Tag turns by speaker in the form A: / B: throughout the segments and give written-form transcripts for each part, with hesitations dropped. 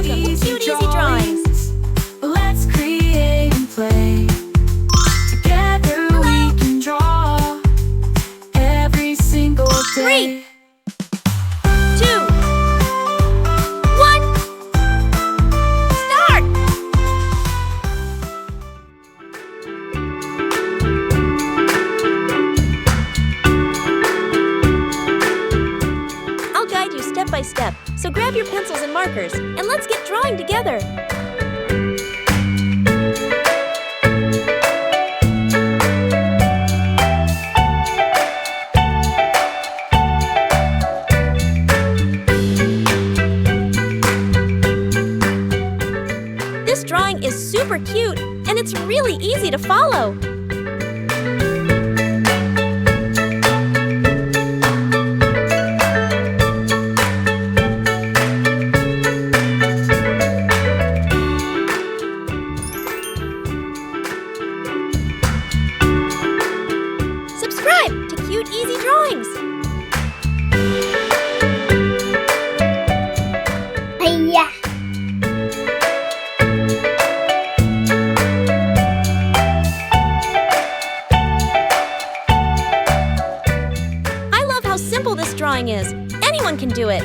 A: Welcome to Cute Easy Drawings.
B: Let's create and play. Together we can draw every single day.
A: 3, 2, 1, start! I'll guide you step by step, so grab your pencils and markers, and let's get drawing together. This drawing is super cute, and it's really easy to follow. Subscribe to Cute Easy Drawings.
C: Hiya.
A: I love how simple this drawing is. Anyone can do it.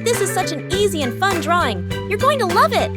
A: This is such an easy and fun drawing. You're going to love it.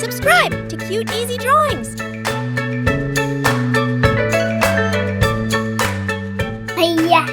A: Subscribe to Cute Easy Drawings.
C: Hiya.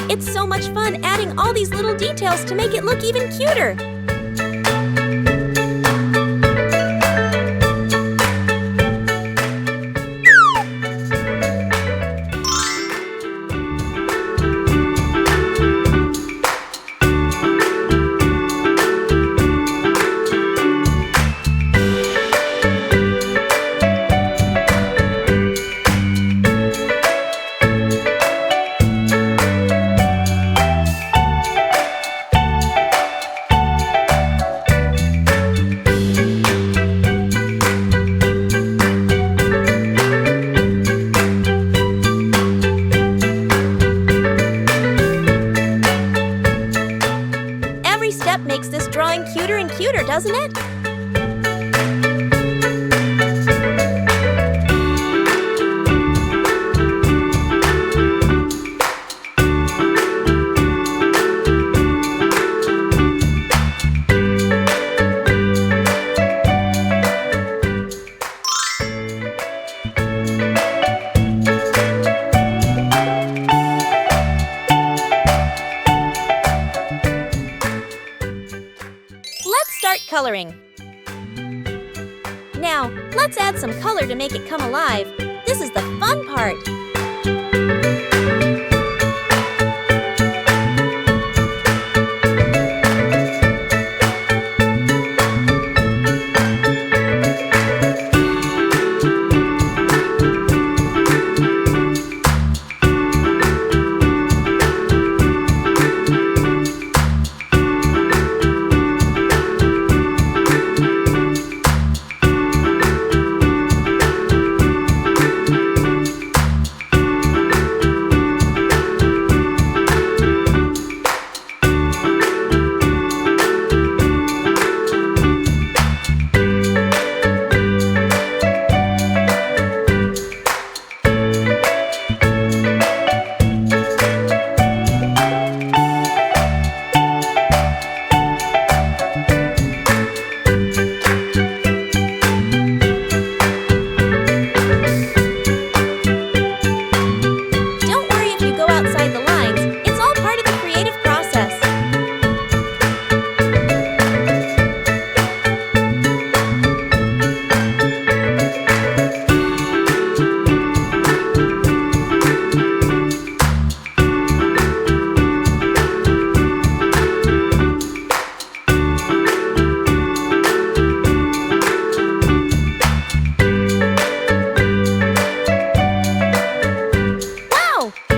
A: It's so much fun adding all these little details to make it look even cuter. better, doesn't it? Let's start coloring. Now, let's add some color to make it come alive. This is the fun part.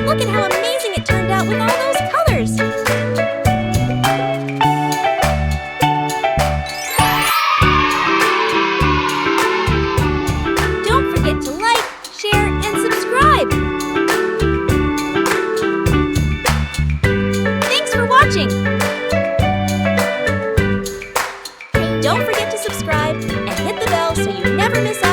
A: Look at how amazing it turned out with all those colors! Don't forget to like, share, and subscribe! Thanks for watching! Don't forget to subscribe and hit the bell so you never miss out